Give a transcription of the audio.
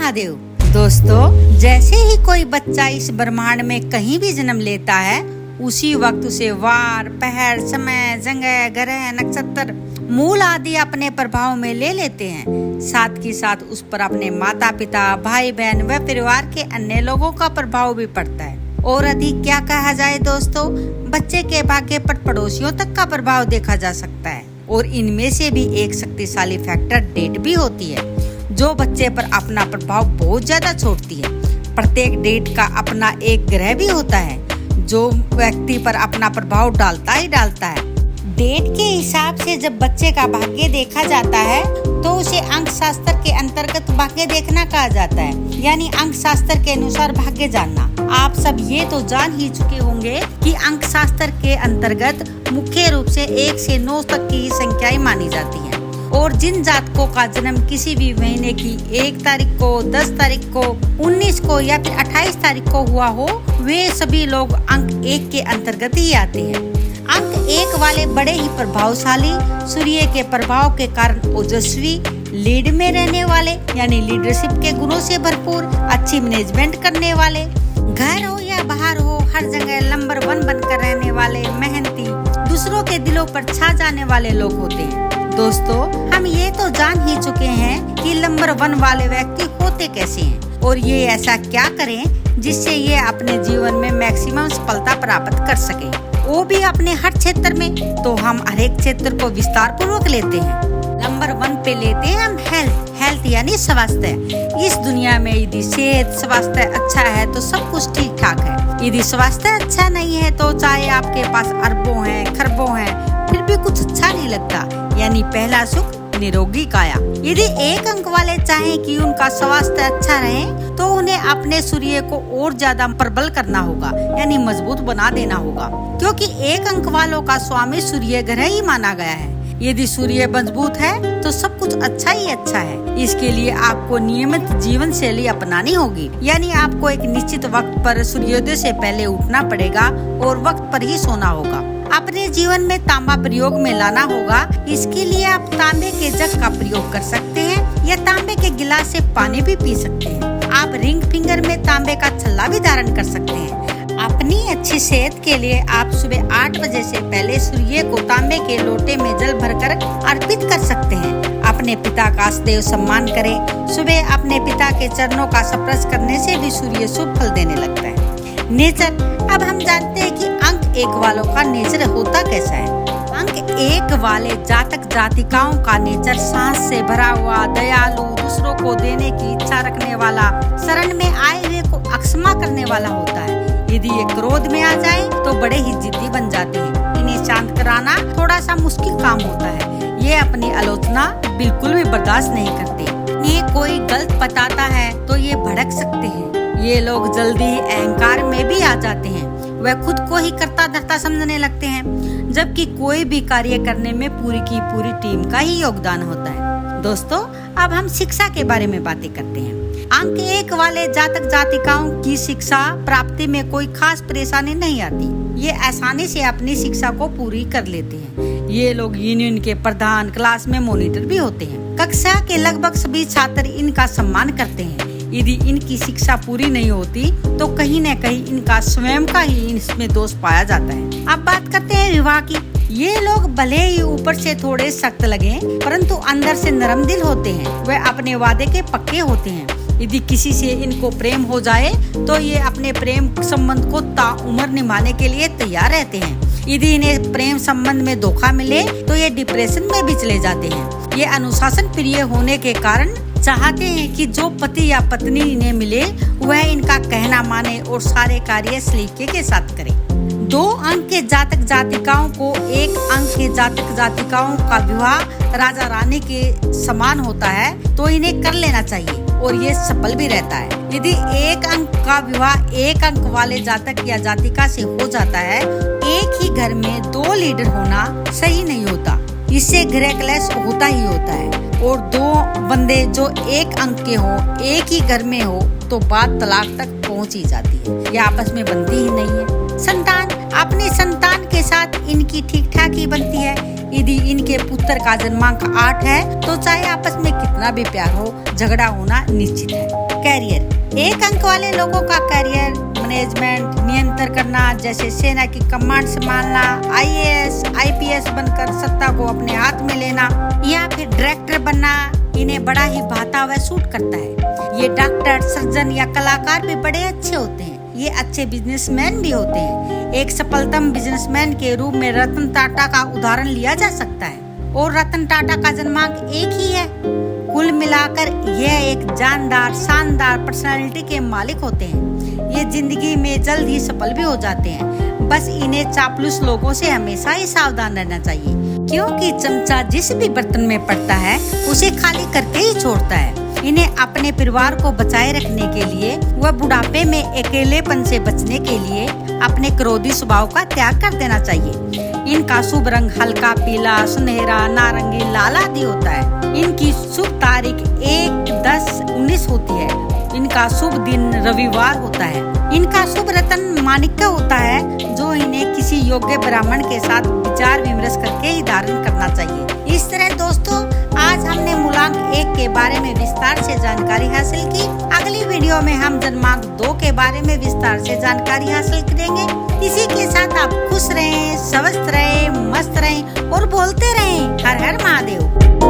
महादेव। दोस्तों, जैसे ही कोई बच्चा इस ब्रह्मांड में कहीं भी जन्म लेता है, उसी वक्त उसे वार, पहर, समय, जगह, ग्रह, नक्षत्र, मूल आदि अपने प्रभाव में ले लेते हैं। साथ ही साथ उस पर अपने माता पिता, भाई बहन व परिवार के अन्य लोगों का प्रभाव भी पड़ता है। और अधिक क्या कहा जाए दोस्तों, बच्चे के भाग्य पर पड़ोसियों तक का प्रभाव देखा जा सकता है। और इनमें से भी एक शक्तिशाली फैक्टर डेट भी होती है, जो बच्चे पर अपना प्रभाव बहुत ज्यादा छोड़ती है। प्रत्येक डेट का अपना एक ग्रह भी होता है, जो व्यक्ति पर अपना प्रभाव डालता ही डालता है। डेट के हिसाब से जब बच्चे का भाग्य देखा जाता है, तो उसे अंक शास्त्र के अंतर्गत भाग्य देखना कहा जाता है, यानी अंक शास्त्र के अनुसार भाग्य जानना। आप सब ये तो जान ही चुके होंगे कि अंक शास्त्र के अंतर्गत मुख्य रूप से 1 से 9 तक की संख्याएं मानी जाती हैं। और जिन जातकों का जन्म किसी भी महीने की 1 तारीख को, 10 तारीख को, 19 को या फिर 28 तारीख को हुआ हो, वे सभी लोग अंक 1 के अंतर्गत ही आते हैं। अंक 1 वाले बड़े ही प्रभावशाली, सूर्य के प्रभाव के कारण ओजस्वी, लीड में रहने वाले यानी लीडरशिप के गुणों से भरपूर, अच्छी मैनेजमेंट करने वाले, घर हो या बाहर हो हर जगह नंबर 1 बनकर रहने वाले, मेहनती, दूसरों के दिलों पर छा जाने वाले लोग होते हैं। दोस्तों, हम ये तो जान ही चुके हैं कि नंबर 1 वाले व्यक्ति होते कैसे हैं और ये ऐसा क्या करें जिससे ये अपने जीवन में मैक्सिमम सफलता प्राप्त कर सके, वो भी अपने हर क्षेत्र में। तो हम हर एक क्षेत्र को विस्तार पूर्वक लेते हैं। नंबर 1 पे लेते हैं हम हेल्थ यानी स्वास्थ्य। इस दुनिया में यदि सेहत स्वास्थ्य अच्छा है तो सब कुछ ठीक ठाक है। यदि स्वास्थ्य अच्छा नहीं है तो चाहे आपके पास अरबों हैं, खरबों हैं, फिर भी कुछ अच्छा नहीं लगता। यानी पहला सुख निरोगी काया। यदि 1 अंक वाले चाहें कि उनका स्वास्थ्य अच्छा रहे, तो उन्हें अपने सूर्य को और ज्यादा प्रबल करना होगा, यानी मजबूत बना देना होगा, क्योंकि 1 अंक वालों का स्वामी सूर्य ग्रह ही माना गया है। यदि सूर्य मजबूत है तो सब कुछ अच्छा ही अच्छा है। इसके लिए आपको नियमित जीवन शैली अपनानी होगी, यानी आपको एक निश्चित वक्त पर सूर्योदय से पहले उठना पड़ेगा और वक्त पर ही सोना होगा। अपने जीवन में तांबा प्रयोग में लाना होगा। इसके लिए आप तांबे के जग का प्रयोग कर सकते हैं या तांबे के गिलास से पानी भी पी सकते हैं। आप रिंग फिंगर में तांबे का छल्ला भी धारण कर सकते हैं। अपनी अच्छी सेहत के लिए आप सुबह 8 बजे से पहले सूर्य को तांबे के लोटे में जल भरकर अर्पित कर सकते हैं। अपने पिता का सदैव सम्मान करें। सुबह अपने पिता के चरणों का स्पर्श करने से भी सूर्य शुभ फल देने लगता है। नेचर, अब हम जानते हैं कि अंक 1 वालों का नेचर होता कैसा है। अंक 1 वाले जातक जातिकाओं का नेचर सांस से भरा हुआ, दयालु, दूसरों को देने की इच्छा रखने वाला, शरण में आए हुए को अक्षमा करने वाला होता है। यदि ये क्रोध में आ जाए तो बड़े ही जिद्दी बन जाते हैं। इन्हें शांत कराना थोड़ा सा मुश्किल काम होता है। ये अपनी आलोचना बिल्कुल भी बर्दाश्त नहीं करते। इन्हें कोई गलत बताता है तो ये भड़क सकते हैं। ये लोग जल्दी अहंकार में भी आ जाते हैं। वह खुद को ही करता धरता समझने लगते हैं, जबकि कोई भी कार्य करने में पूरी की पूरी टीम का ही योगदान होता है। दोस्तों, अब हम शिक्षा के बारे में बातें करते हैं। अंक 1 वाले जातक जातिकाओं की शिक्षा प्राप्ति में कोई खास परेशानी नहीं आती। ये आसानी से अपनी शिक्षा को पूरी कर लेते हैं। ये लोग यूनियन के प्रधान, क्लास में मॉनिटर भी होते हैं। कक्षा के लगभग सभी छात्र इनका सम्मान करते हैं। यदि इनकी शिक्षा पूरी नहीं होती तो कहीं न कहीं इनका स्वयं का ही इसमें दोष पाया जाता है। अब बात करते हैं विवाह की। ये लोग भले ही ऊपर से थोड़े सख्त लगे, परंतु अंदर से नरम दिल होते हैं। वे अपने वादे के पक्के होते हैं। यदि किसी से इनको प्रेम हो जाए तो ये अपने प्रेम संबंध को ताउम्र निभाने के लिए तैयार रहते हैं। यदि इन्हें प्रेम संबंध में धोखा मिले तो ये डिप्रेशन में भी चले जाते हैं। ये अनुशासन प्रिय होने के कारण चाहते हैं कि जो पति या पत्नी इन्हें मिले वह इनका कहना माने और सारे कार्य सलीके के साथ करे। 2 अंक के जातक जातिकाओं को 1 अंक के जातक जातिकाओं का विवाह राजा रानी के समान होता है तो इन्हें कर लेना चाहिए और ये सफल भी रहता है। यदि 1 अंक का विवाह 1 अंक वाले जातक या जातिका से हो जाता है, एक ही घर में 2 लीडर होना सही नहीं होता। इससे गृह क्लेश होता ही होता है। और 2 बंदे जो 1 अंक के हो, एक ही घर में हो तो बात तलाक तक पहुंच ही जाती है। ये आपस में बनती ही नहीं है। संतान, अपनी संतान के साथ इनकी ठीक ठाक ही बनती है। यदि इनके पुत्र का जन्मांक 8 है तो चाहे आपस में कितना भी प्यार हो, झगड़ा होना निश्चित है। कैरियर, 1 अंक वाले लोगों का कैरियर मैनेजमेंट, नियंत्रण करना, जैसे सेना की कमांड संभालना, IAS, IPS बनकर सत्ता को अपने हाथ में लेना या फिर डायरेक्टर बनना, इन्हें बड़ा ही भाता व सूट करता है। ये डॉक्टर, सर्जन या कलाकार भी बड़े अच्छे होते हैं। ये अच्छे बिजनेसमैन भी होते हैं। एक सफलतम बिजनेसमैन के रूप में रतन टाटा का उदाहरण लिया जा सकता है और रतन टाटा का जन्मांक 1 ही है। कुल मिलाकर यह एक जानदार, शानदार पर्सनालिटी के मालिक होते हैं। ये जिंदगी में जल्द ही सफल भी हो जाते हैं। बस इन्हें चापलूस लोगों से हमेशा ही सावधान रहना चाहिए, क्योंकि चमचा जिस भी बर्तन में पड़ता है उसे खाली करके ही छोड़ता है। इन्हें अपने परिवार को बचाए रखने के लिए व बुढ़ापे में अकेलेपन से बचने के लिए अपने क्रोधी स्वभाव का त्याग कर देना चाहिए। इनका शुभ रंग हल्का पीला, सुनहरा, नारंगी, लाल आदि होता है। इनकी शुभ तारीख 1-10-19 होती है। इनका शुभ दिन रविवार होता है। इनका शुभ रत्न माणिक्य होता है, जो इन्हें किसी योग्य ब्राह्मण के साथ विचार विमर्श करके ही धारण करना चाहिए। इस तरह दोस्तों, आज हमने मूलांक 1 के बारे में विस्तार से जानकारी हासिल की। अगली वीडियो में हम जन्मांक 2 के बारे में विस्तार से जानकारी हासिल करेंगे। इसी के साथ आप खुश रहें, स्वस्थ रहें, मस्त रहें और बोलते रहें हर हर महादेव।